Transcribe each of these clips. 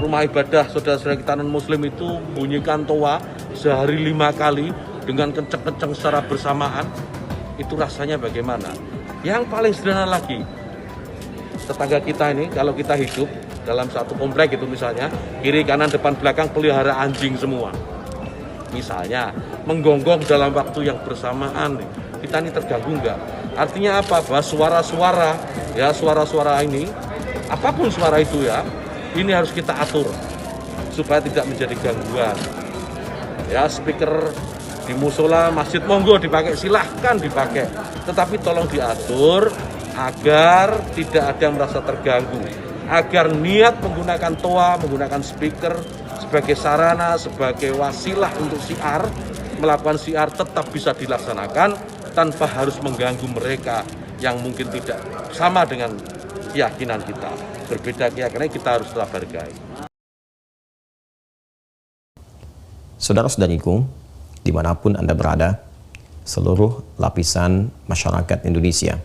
rumah ibadah saudara-saudara kita non-muslim itu bunyikan toa sehari 5 kali dengan kenceng-kenceng secara bersamaan, itu rasanya bagaimana? Yang paling sederhana lagi, tetangga kita ini kalau kita hidup dalam satu komplek itu misalnya, kiri kanan depan belakang pelihara anjing semua. Misalnya menggonggong dalam waktu yang bersamaan, kita ini terganggu enggak? Artinya apa? Bahwa suara-suara, ya suara-suara ini, apapun suara itu ya, ini harus kita atur supaya tidak menjadi gangguan. Ya, speaker di musola, masjid monggo dipakai, silahkan dipakai. Tetapi tolong diatur agar tidak ada yang merasa terganggu. Agar niat menggunakan toa, menggunakan speaker sebagai sarana, sebagai wasilah untuk syiar, melakukan syiar tetap bisa dilaksanakan tanpa harus mengganggu mereka yang mungkin tidak sama dengan keyakinan kita. Berbeda keyakinan, kita harus tetap hargai. Saudara-saudariku, dimanapun Anda berada, seluruh lapisan masyarakat Indonesia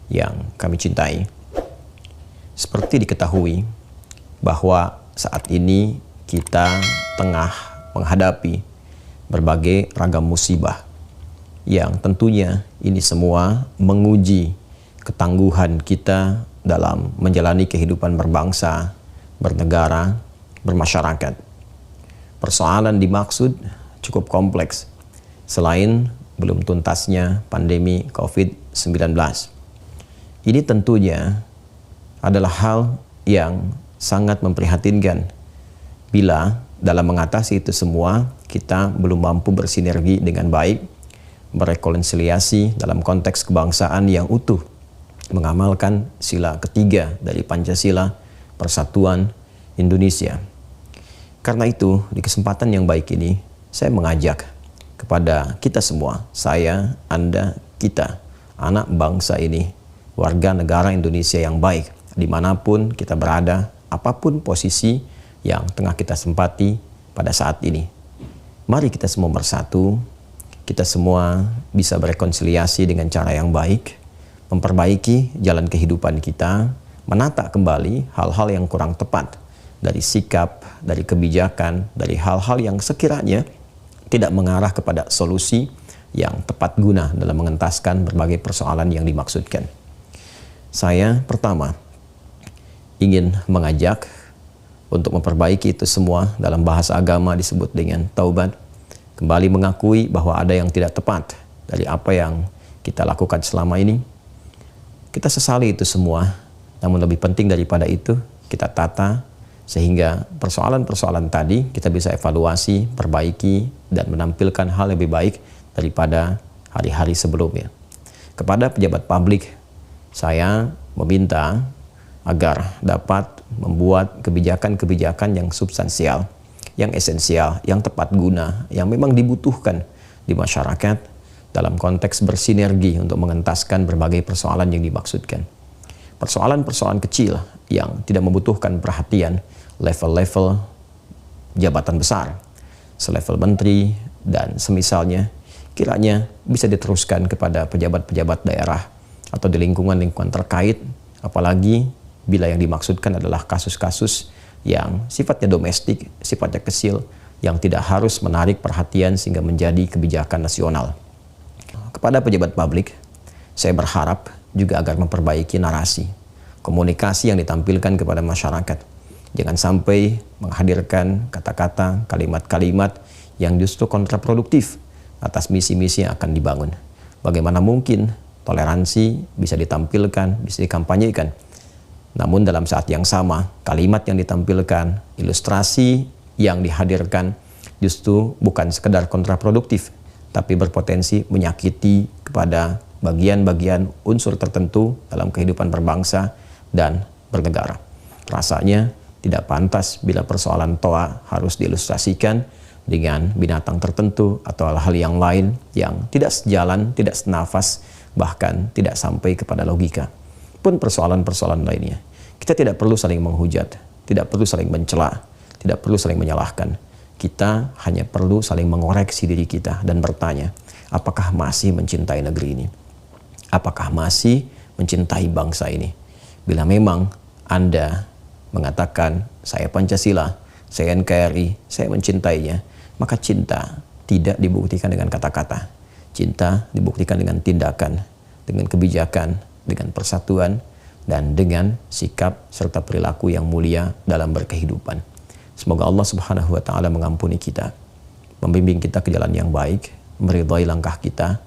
yang kami cintai, seperti diketahui bahwa saat ini kita tengah menghadapi berbagai ragam musibah yang tentunya ini semua menguji ketangguhan kita dalam menjalani kehidupan berbangsa, bernegara, bermasyarakat. Persoalan dimaksud cukup kompleks, selain belum tuntasnya pandemi COVID-19. Ini tentunya adalah hal yang sangat memprihatinkan bila dalam mengatasi itu semua kita belum mampu bersinergi dengan baik, merekonsiliasi dalam konteks kebangsaan yang utuh, mengamalkan sila ketiga dari Pancasila, Persatuan Indonesia. Karena itu, di kesempatan yang baik ini, saya mengajak kepada kita semua, saya, Anda, kita, anak bangsa ini, warga negara Indonesia yang baik, dimanapun kita berada, apapun posisi yang tengah kita sempati pada saat ini. Mari kita semua bersatu, kita semua bisa berrekonsiliasi dengan cara yang baik, memperbaiki jalan kehidupan kita, menata kembali hal-hal yang kurang tepat dari sikap, dari kebijakan, dari hal-hal yang sekiranya tidak mengarah kepada solusi yang tepat guna dalam mengentaskan berbagai persoalan yang dimaksudkan. Saya pertama ingin mengajak untuk memperbaiki itu semua, dalam bahasa agama disebut dengan taubat, kembali mengakui bahwa ada yang tidak tepat dari apa yang kita lakukan selama ini. Kita sesali itu semua, namun lebih penting daripada itu, kita tata sehingga persoalan-persoalan tadi kita bisa evaluasi, perbaiki, dan menampilkan hal lebih baik daripada hari-hari sebelumnya. Kepada pejabat publik, saya meminta agar dapat membuat kebijakan-kebijakan yang substansial, yang esensial, yang tepat guna, yang memang dibutuhkan di masyarakat, dalam konteks bersinergi untuk mengentaskan berbagai persoalan yang dimaksudkan. Persoalan-persoalan kecil yang tidak membutuhkan perhatian level-level jabatan besar, selevel menteri dan semisalnya, kiranya bisa diteruskan kepada pejabat-pejabat daerah atau di lingkungan-lingkungan terkait, apalagi bila yang dimaksudkan adalah kasus-kasus yang sifatnya domestik, sifatnya kecil, yang tidak harus menarik perhatian sehingga menjadi kebijakan nasional. Kepada pejabat publik, saya berharap juga agar memperbaiki narasi, komunikasi yang ditampilkan kepada masyarakat. Jangan sampai menghadirkan kata-kata, kalimat-kalimat yang justru kontraproduktif atas misi-misi yang akan dibangun. Bagaimana mungkin toleransi bisa ditampilkan, bisa dikampanyekan, namun dalam saat yang sama, kalimat yang ditampilkan, ilustrasi yang dihadirkan justru bukan sekedar kontraproduktif, tapi berpotensi menyakiti kepada bagian-bagian unsur tertentu dalam kehidupan berbangsa dan bernegara. Rasanya tidak pantas bila persoalan toa harus diilustrasikan dengan binatang tertentu atau hal-hal yang lain yang tidak sejalan, tidak senafas, bahkan tidak sampai kepada logika. Pun persoalan-persoalan lainnya, kita tidak perlu saling menghujat, tidak perlu saling mencela, tidak perlu saling menyalahkan. Kita hanya perlu saling mengoreksi diri kita dan bertanya, apakah masih mencintai negeri ini? Apakah masih mencintai bangsa ini? Bila memang Anda mengatakan saya Pancasila, saya NKRI, saya mencintainya, maka cinta tidak dibuktikan dengan kata-kata. Cinta dibuktikan dengan tindakan, dengan kebijakan, dengan persatuan, dan dengan sikap serta perilaku yang mulia dalam berkehidupan. Semoga Allah Subhanahu wa Ta'ala mengampuni kita, membimbing kita ke jalan yang baik, meridhai langkah kita,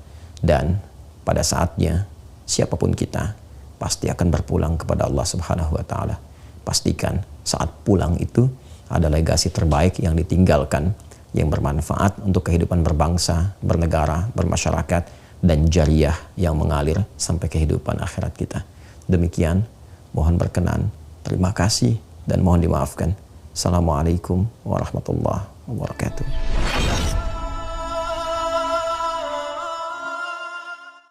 dan pada saatnya siapapun kita pasti akan berpulang kepada Allah Subhanahu wa Ta'ala. Pastikan saat pulang itu ada legasi terbaik yang ditinggalkan, yang bermanfaat untuk kehidupan berbangsa, bernegara, bermasyarakat, dan jariah yang mengalir sampai kehidupan akhirat kita. Demikian, mohon berkenan, terima kasih, dan mohon dimaafkan. Assalamualaikum warahmatullahi wabarakatuh.